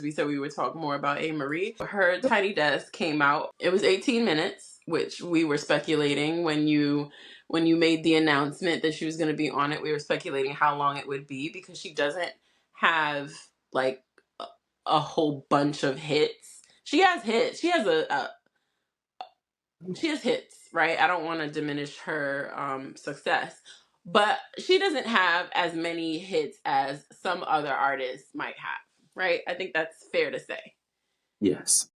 We said we would talk more about Amerie. Her Tiny Desk came out. It was 18 minutes, which we were speculating when you made the announcement that she was going to be on it. We were speculating how long it would be because she doesn't have like a whole bunch of hits. She has hits. She has hits, right? I don't want to diminish her success, but she doesn't have as many hits as some other artists might have, right? I think that's fair to say. Yes.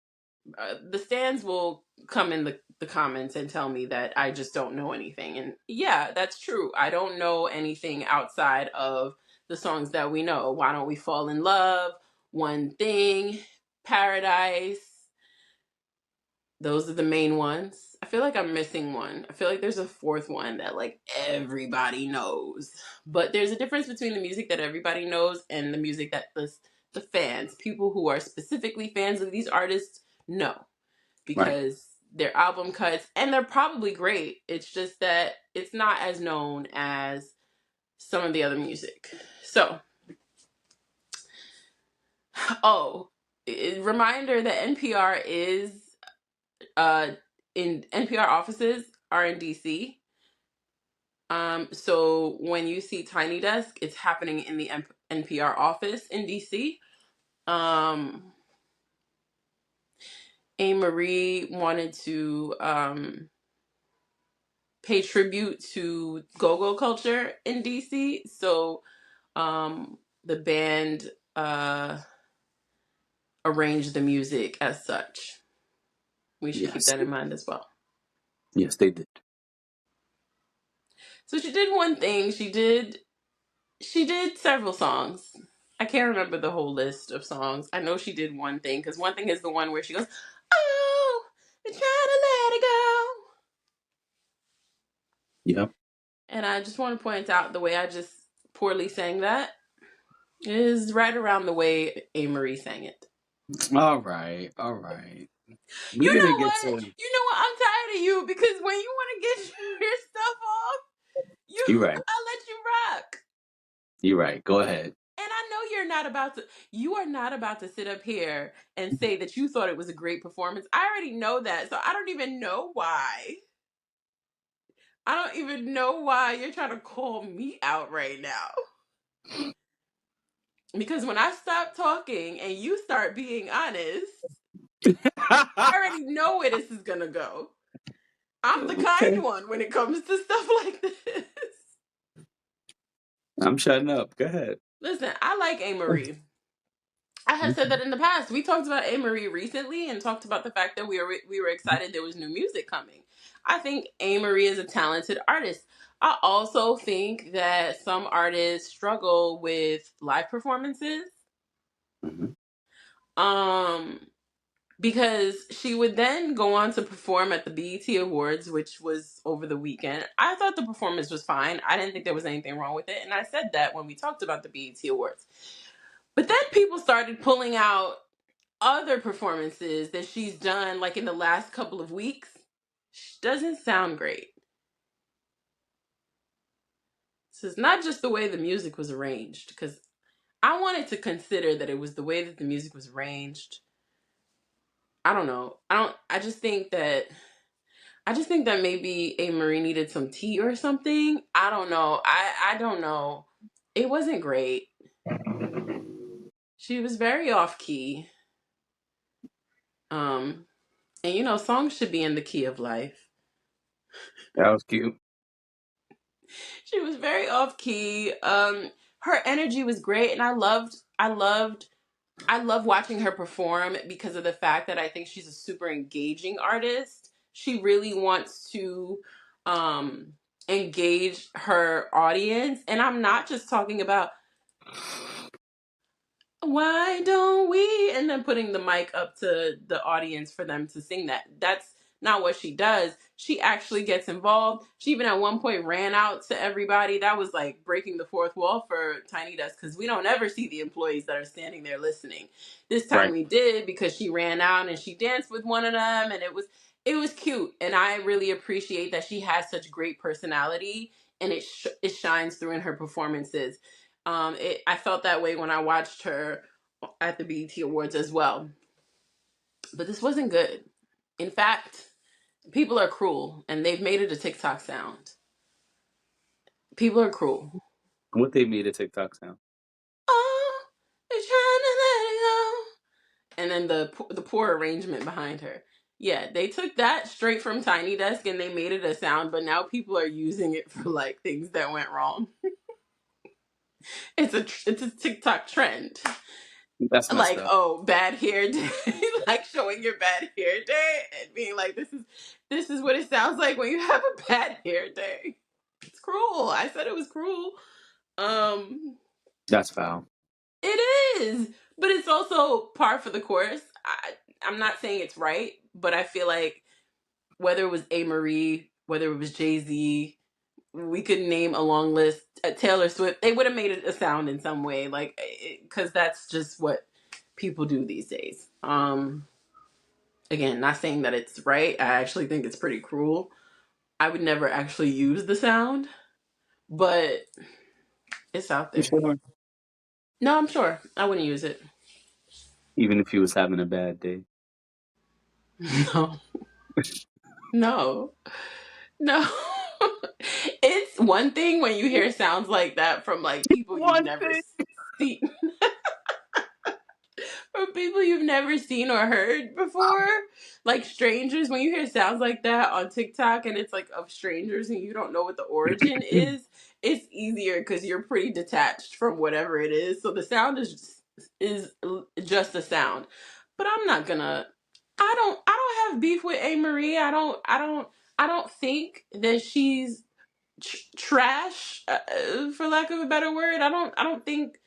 The stands will come in the comments and tell me that I just don't know anything. And yeah, that's true. I don't know anything outside of the songs that we know. Why Don't We Fall in Love? One Thing, Paradise. Those are the main ones. I feel like I'm missing one. I feel like there's a fourth one that like everybody knows. But there's a difference between the music that everybody knows and the music that the fans, people who are specifically fans of these artists, know. Right. Because their album cuts, and they're probably great. It's just that it's not as known as some of the other music. So, reminder that NPR is in NPR offices are in DC. So when you see Tiny Desk, it's happening in the NPR office in DC. Amerie wanted to pay tribute to go-go culture in DC. So the band arranged the music as such. We should keep that in mind as well. Yes, they did. So she did one thing. She did several songs. I can't remember the whole list of songs. I know she did one thing, because one thing is the one where she goes, "Oh, they're trying to let it go." Yep. And I just want to point out the way I just poorly sang that is right around the way Amerie sang it. All right. All right. We're You gonna know get what? to. You know what? I'm tired of you, because when you want to get your stuff off, You're right. I'll let you rock. You're right. Go ahead. And I know you are not about to sit up here and say that you thought it was a great performance. I already know that. So I don't even know why. I don't even know why you're trying to call me out right now. Because when I stop talking and you start being honest, I already know where this is going to go. I'm the Okay. kind one when it comes to stuff like this. I'm shutting up. Go ahead. Listen, I like Amerie. I have said that in the past. We talked about Amerie recently and talked about the fact that we were excited there was new music coming. I think Amerie is a talented artist. I also think that some artists struggle with live performances. Mhm. Because she would then go on to perform at the BET Awards, which was over the weekend. I thought the performance was fine. I didn't think there was anything wrong with it. And I said that when we talked about the BET Awards. But then people started pulling out other performances that she's done like in the last couple of weeks. She doesn't sound great. So it's not just the way the music was arranged, because I wanted to consider that it was the way that the music was arranged. I don't know. I just think that maybe Amerie needed some tea or something. I don't know. I don't know. It wasn't great. She was very off key. And songs should be in the key of life. That was cute. She was very off key. Her energy was great, and I love watching her perform because of the fact that I think she's a super engaging artist. She really wants to engage her audience, and I'm not just talking about "Why don't we?" and then putting the mic up to the audience for them to sing that. That's not what she does. She actually gets involved. She even at one point ran out to everybody. That was like breaking the fourth wall for Tiny Desk, because we don't ever see the employees that are standing there listening. This time Right. we did, because she ran out and she danced with one of them, and it was cute. And I really appreciate that she has such great personality, and it shines through in her performances. I felt that way when I watched her at the BET Awards as well. But this wasn't good. In fact, people are cruel and they've made it a TikTok sound. People are cruel. What they made a TikTok sound. Oh, they're trying to let it go. And then the poor arrangement behind her. Yeah, they took that straight from Tiny Desk and they made it a sound, but now people are using it for like things that went wrong. It's a TikTok trend. That's messed Like, up. oh, bad hair day, like showing your bad hair day and being like, this is what it sounds like when you have a bad hair day. It's cruel. I said it was cruel. Um, That's foul. it is, but it's also par for the course. I'm not saying it's right, but I feel like whether it was Amerie, whether it was Jay-Z, we could name a long list. Taylor Swift, they would have made it a sound in some way, like, because that's just what people do these days. Again, not saying that it's right. I actually think it's pretty cruel. I would never actually use the sound, but it's out You there. sure? No, I'm sure I wouldn't use it. Even if he was having a bad day. No, no, no. It's one thing when you hear sounds like that from like people you've One never thing. seen, from people you've never seen or heard before, like strangers. When you hear sounds like that on TikTok and it's like of strangers and you don't know what the origin is, it's easier because you're pretty detached from whatever it is. So the sound is just a sound. But I'm not gonna. I don't have beef with Amerie. I don't think that she's trash, for lack of a better word. I don't think.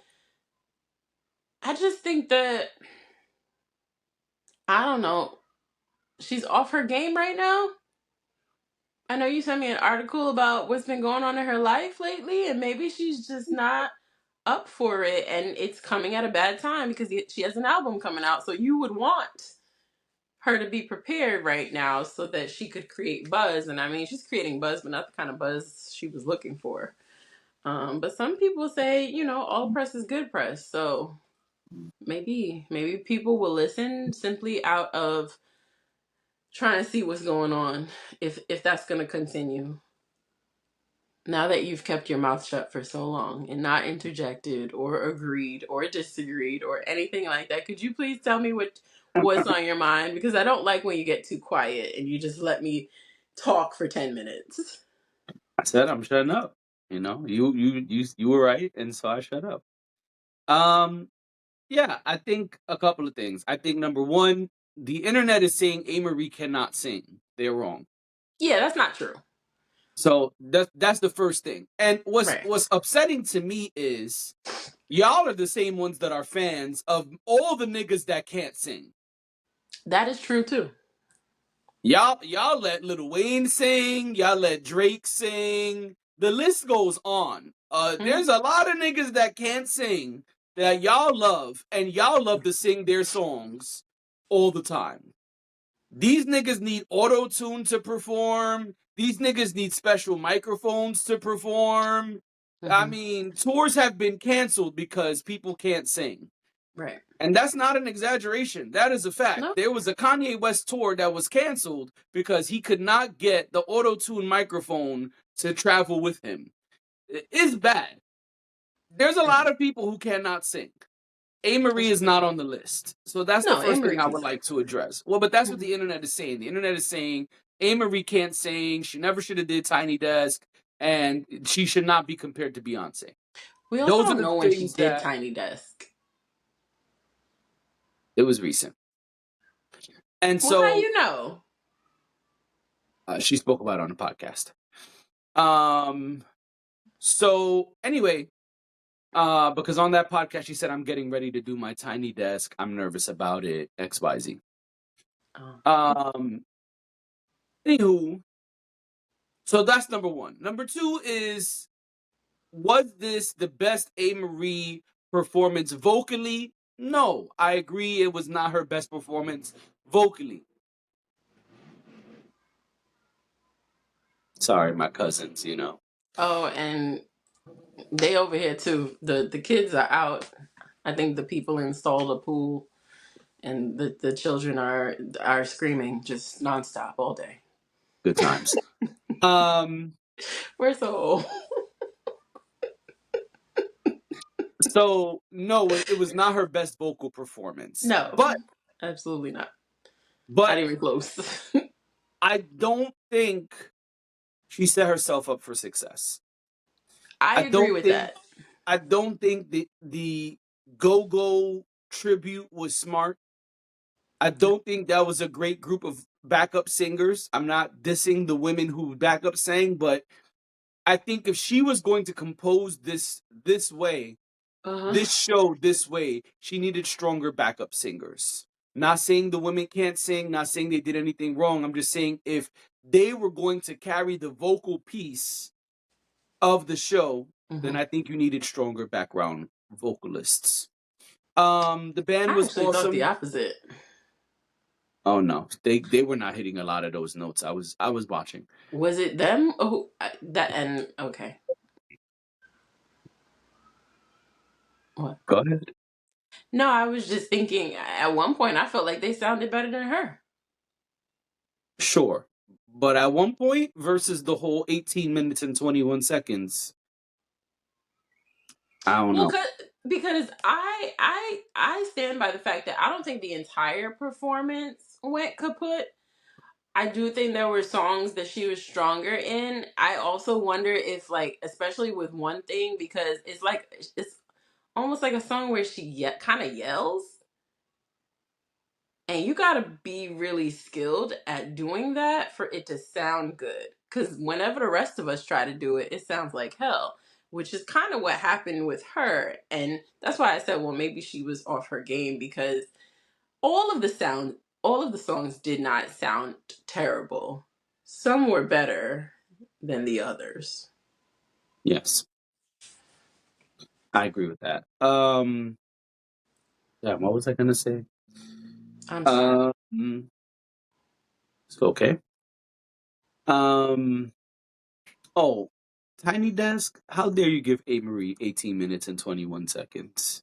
I just think that I don't know. She's off her game right now. I know you sent me an article about what's been going on in her life lately, and maybe she's just not up for it, and it's coming at a bad time because she has an album coming out. So you would want her to be prepared right now so that she could create buzz. And I mean, she's creating buzz, but not the kind of buzz she was looking for. But some people say, all press is good press. So maybe people will listen simply out of trying to see what's going on, if that's going to continue. Now that you've kept your mouth shut for so long and not interjected or agreed or disagreed or anything like that, could you please tell me what's on your mind? Because I don't like when you get too quiet and you just let me talk for 10 minutes. I said I'm shutting up. You were right, and so I shut up. Um, yeah, I think a couple of things. I think number one, the internet is saying Amerie cannot sing. They're wrong. Yeah, that's not true. So that's the first thing. And what's Right. what's upsetting to me is y'all are the same ones that are fans of all the niggas that can't sing. That is true too. Y'all let Lil Wayne sing, y'all let Drake sing. The list goes on. Mm-hmm. There's a lot of niggas that can't sing that y'all love, and y'all love to sing their songs all the time. These niggas need auto tune to perform. These niggas need special microphones to perform. I Mm-hmm. mean, tours have been canceled because people can't sing. Right. And that's not an exaggeration. That is a fact. No. There was a Kanye West tour that was canceled because he could not get the auto tune microphone to travel with him. It's bad. There's a lot of people who cannot sing. Amerie That's is true. not on the list. So that's the No, first thing Amerie I can would sing. like to address. Well, but that's what Mm-hmm. the internet is saying. The internet is saying Amerie can't sing. She never should have did Tiny Desk, and she should not be compared to Beyonce. We also Those are don't the know when she things did that Tiny Desk. it was recent. And Well, how so you know? she spoke about it on the podcast. Um. So anyway, because on that podcast she said, "I'm getting ready to do my Tiny Desk. I'm nervous about it. X, Y, Z." Oh. Um. Anywho, so that's number one. Number two is, was this the best Amerie performance vocally? No, I agree. It was not her best performance vocally. Sorry, my cousins. Oh, and they over here too. The kids are out. I think the people installed a pool, and the children are screaming just nonstop all day. Good times. Um, We're so old. so no, it was not her best vocal performance, No, but absolutely not. Not but even close. I don't think she set herself up for success. I I agree don't with think that. I don't think the Go Go tribute was smart. I don't think that was a great group of backup singers. I'm not dissing the women who backup sang, but I think if she was going to compose this way, Uh this show this way, she needed stronger backup singers. Not saying the women can't sing, not saying they did anything wrong. I'm just saying if they were going to carry the vocal piece of the show, then huh. I think you needed stronger background vocalists. The band I was actually thought the awesome. opposite. Oh no, they were not hitting a lot of those notes. I was watching. Was it them? Oh, that and okay. What? Go ahead. No, I was just thinking. At one point, I felt like they sounded better than her. Sure. But at one point versus the whole 18 minutes and 21 seconds, I don't Well, know. because I stand by the fact that I don't think the entire performance went kaput. I do think there were songs that she was stronger in. I also wonder if, like, especially with one thing, because it's almost like a song where she kind of yells, and you got to be really skilled at doing that for it to sound good. Because whenever the rest of us try to do it, it sounds like hell, which is kind of what happened with her. And that's why I said, well, maybe she was off her game, because all of the sound, all of the songs did not sound terrible. Some were better than the others. Yes, I agree with that. Yeah, what was I gonna say? I'm sorry. Um, it's okay. Um, oh, Tiny Desk. How dare you give Amerie 18 minutes and 21 seconds?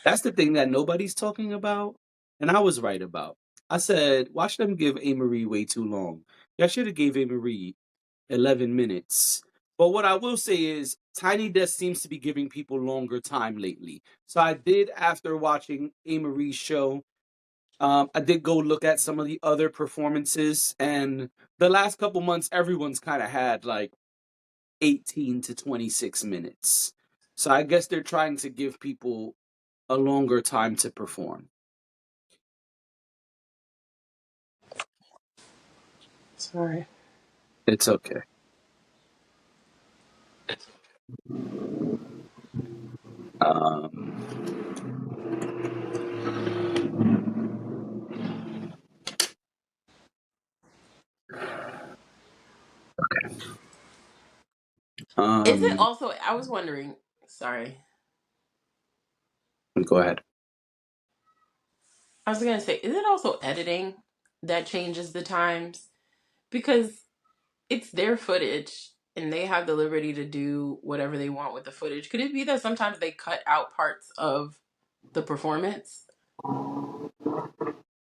That's the thing that nobody's talking about, and I was right about. I said, watch them give Amerie way too long. Y'all should have gave Amerie 11 minutes. But what I will say is, Tiny Desk seems to be giving people longer time lately. So I did, after watching Marie's show, I did go look at some of the other performances, and the last couple months, everyone's kind of had like 18 to 26 minutes. So I guess they're trying to give people a longer time to perform. Sorry. It's okay. Um, Is it um, also, I was wondering, sorry. go ahead. I was going to say, is it also editing that changes the times? Because it's their footage and they have the liberty to do whatever they want with the footage. Could it be that sometimes they cut out parts of the performance?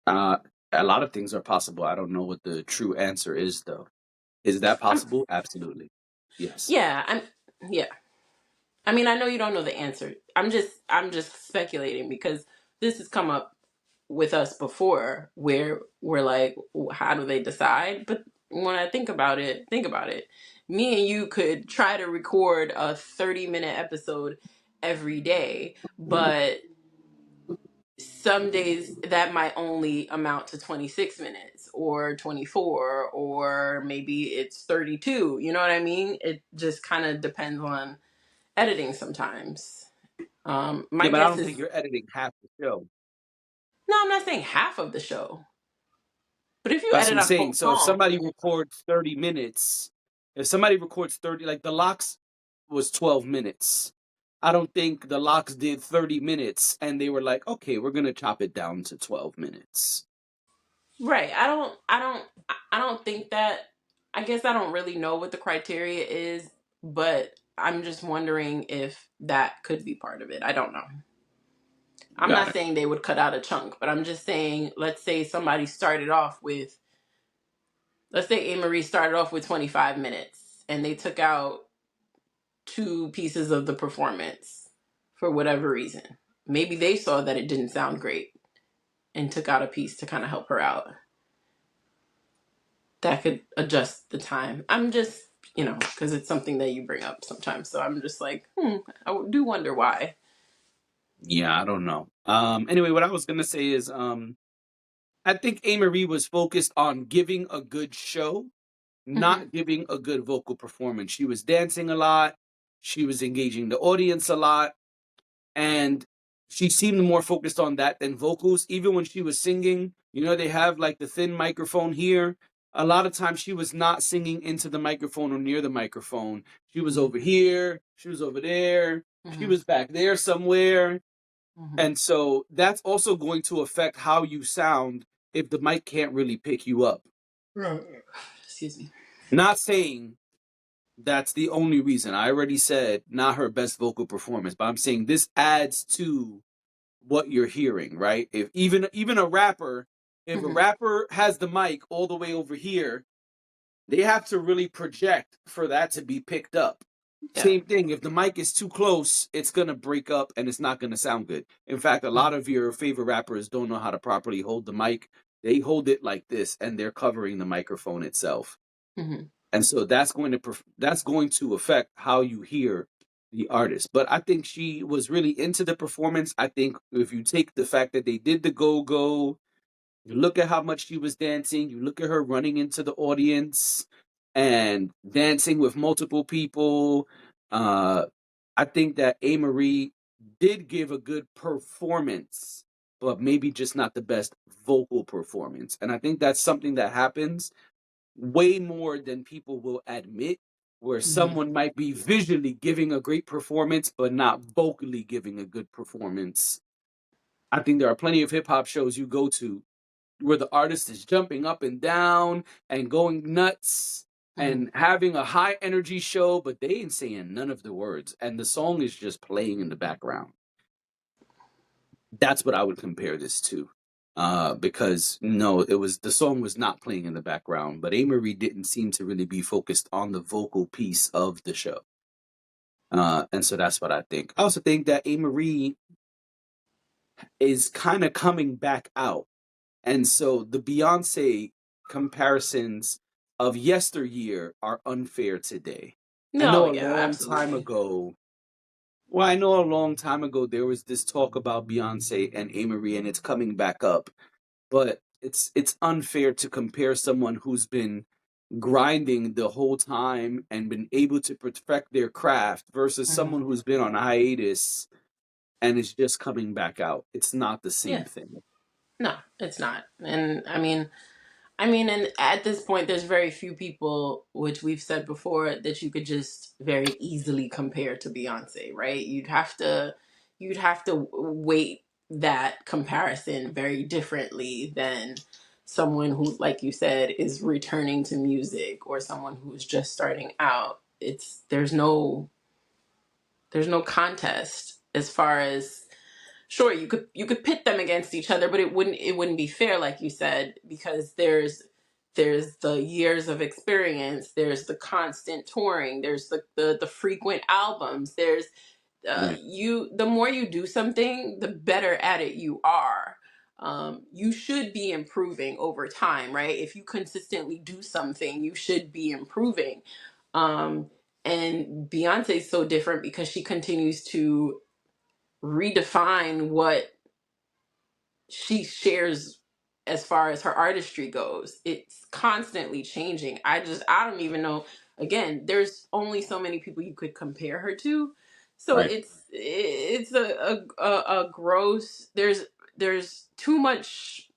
Uh, a lot of things are possible. I don't know what the true answer is, though. Is that I'm, possible? Absolutely. Yes. yeah, yeah. I mean, I know you don't know the answer. I'm just speculating, because this has come up with us before, where we're like, how do they decide? But when I think about it. Me and you could try to record a 30-minute episode every day, but some days that might only amount to 26 minutes or 24, or maybe it's 32. You know what I mean? It just kind of depends on editing sometimes. Yeah, My but I guess don't think is, you're editing half the show. no, I'm not saying half of the show, but if you That's what edit I'm on saying. whole So if song, somebody records 30 minutes, if somebody records 30, like the locks was 12 minutes. I don't think the locks did 30 minutes and they were like, okay, we're going to chop it down to 12 minutes. right? I don't think that. I guess I don't really know what the criteria is, but I'm just wondering if that could be part of it. I don't know. I'm Got not it. saying they would cut out a chunk, but I'm just saying, let's say somebody started off with, let's say Amerie started off with 25 minutes and they took out two pieces of the performance for whatever reason. Maybe they saw that it didn't sound great and took out a piece to kind of help her out. That could adjust the time. I'm just, because it's something that you bring up sometimes. So I'm just like, I do wonder why. Yeah, I don't know. Anyway, what I was gonna say is, I think Amerie was focused on giving a good show, Hmm. not giving a good vocal performance. She was dancing a lot. She was engaging the audience a lot, and she seemed more focused on that than vocals. Even when she was singing, they have like the thin microphone here. A lot of times she was not singing into the microphone or near the microphone. She was Hmm. over here, she was over there, she Hmm. was back there somewhere. Hmm. And so that's also going to affect how you sound if the mic can't really pick you up. Right. Excuse me. Not saying that's the only reason. I already said not her best vocal performance, but I'm saying this adds to what you're hearing, right? If even a rapper, if a Hmm. rapper has the mic all the way over here, they have to really project for that to be picked up. Yeah. Same thing, if the mic is too close, it's going to break up and it's not going to sound good. In fact, a lot of your favorite rappers don't know how to properly hold the mic. They hold it like this and they're covering the microphone itself. Hmm. And so that's going to affect how you hear the artist. But I think she was really into the performance. I think if you take the fact that they did the go-go, you look at how much she was dancing, you look at her running into the audience and dancing with multiple people. Uh, I think that Amerie did give a good performance, but maybe just not the best vocal performance. And I think that's something that happens way more than people will admit, where Hmm. someone might be visually giving a great performance, but not vocally giving a good performance. I think there are plenty of hip hop shows you go to where the artist is jumping up and down and going nuts Hmm. and having a high energy show, but they ain't saying none of the words, and the song is just playing in the background. That's what I would compare this to. Because no, it was the song was not playing in the background, but Amerie didn't seem to really be focused on the vocal piece of the show. And so that's what I think. I also think that Amerie is kind of coming back out. And so the Beyonce comparisons of yesteryear are unfair today. I No, know a yeah, long time absolutely. ago, well, I know a long time ago there was this talk about Beyonce and Amerie, and it's coming back up. But it's unfair to compare someone who's been grinding the whole time and been able to perfect their craft versus Hmm. someone who's been on hiatus and is just coming back out. It's not the same Yeah. thing. No, it's not. And I mean, and at this point, there's very few people, which we've said before, that you could just very easily compare to Beyonce, right? You'd have to weight that comparison very differently than someone who, like you said, is returning to music or someone who's just starting out. There's no contest as far as, sure, you could pit them against each other, but it wouldn't be fair, like you said, because there's the years of experience, there's the constant touring, there's the frequent albums, there's Yeah. the more you do something, the better at it you are. You should be improving over time, right? If you consistently do something, you should be improving. um and Beyonce's so different because she continues to redefine what she shares as far as her artistry goes. It's constantly changing. I don't even know. Again, there's only so many people you could compare her to. So Right. it's a gross, there's too much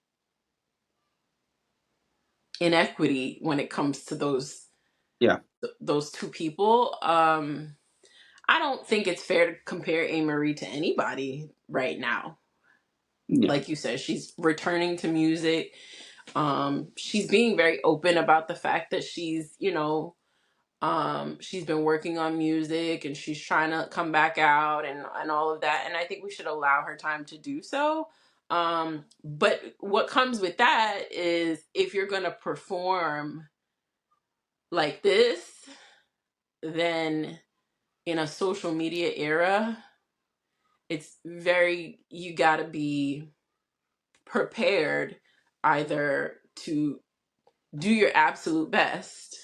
inequity when it comes to Yeah. those two people. I don't think it's fair to compare Amerie to anybody right now. Yeah. Like you said, she's returning to music. She's being very open about the fact that she's, She's been working on music and she's trying to come back out and all of that. And I think we should allow her time to do so. But what comes with that is if you're going to perform like this, then in a social media era, you got to be prepared either to do your absolute best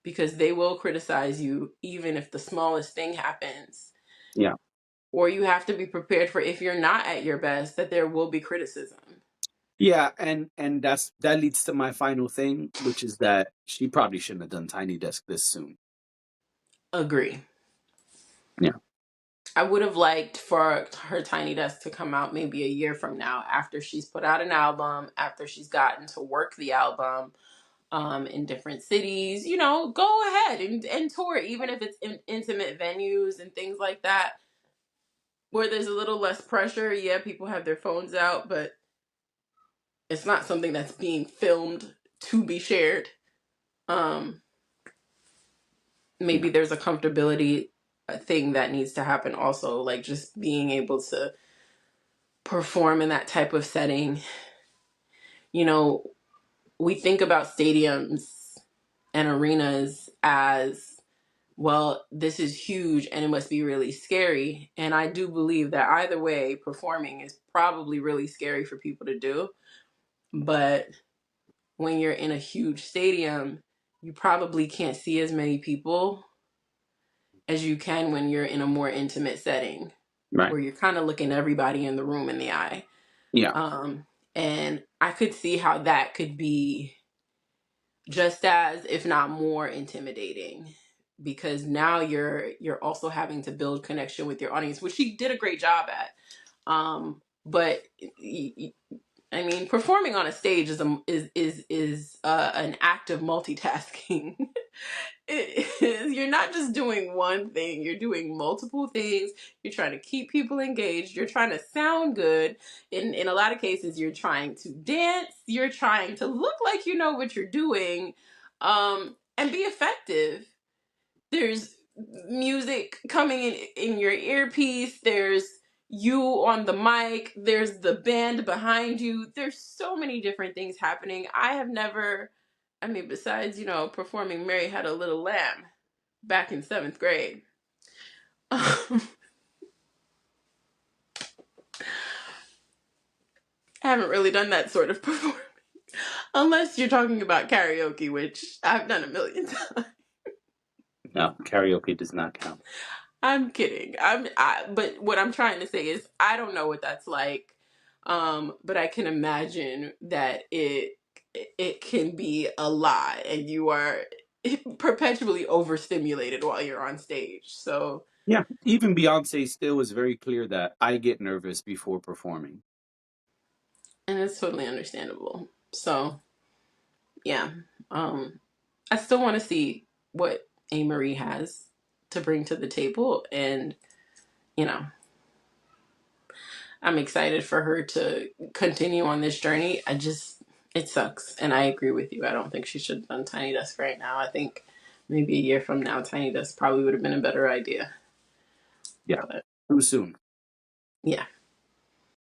because they will criticize you even if the smallest thing happens. Yeah. Or you have to be prepared for if you're not at your best that there will be criticism. Yeah, and that leads to my final thing, which is that she probably shouldn't have done Tiny Desk this soon. Agree. Yeah. I would have liked for her Tiny Desk to come out maybe a year from now after she's put out an album, after she's gotten to work the album in different cities. You know, go ahead and tour, even if it's in intimate venues and things like that, where there's a little less pressure. Yeah, people have their phones out, but it's not something that's being filmed to be shared. Um, Maybe Yeah. there's a comfortability thing that needs to happen also, like just being able to perform in that type of setting. You know, we think about stadiums and arenas as, well, this is huge and it must be really scary. And I do believe that either way, performing is probably really scary for people to do. But when you're in a huge stadium, you probably can't see as many people as you can when you're in a more intimate setting Right. where you're kind of looking everybody in the room in the eye. Yeah. And I could see how that could be just as, if not more, intimidating because now you're also having to build connection with your audience, which she did a great job at. But I mean, performing on a stage is an act of multitasking. It is. You're not just doing one thing, you're doing multiple things. You're trying to keep people engaged. You're trying to sound good. In a lot of cases, you're trying to dance. You're trying to look like you know what you're doing, and be effective. There's music coming in your earpiece. There's you on the mic. There's the band behind you. There's so many different things happening. I have never, I mean, besides, performing Mary Had a Little Lamb back in 7th grade. I haven't really done that sort of performing. Unless you're talking about karaoke, which I've done a million times. No, karaoke does not count. I'm kidding. But what I'm trying to say is I don't know what that's like. But I can imagine that it can be a lot and you are perpetually overstimulated while you're on stage. So, Yeah, even Beyonce still was very clear that I get nervous before performing. and it's totally understandable. So, yeah. I still want to see what Amerie has to bring to the table, and you know, I'm excited for her to continue on this journey. It sucks. And I agree with you. I don't think she should have done Tiny Desk right now. I think maybe a year from now, Tiny Desk probably would have been a better idea. Yeah, But too soon. yeah.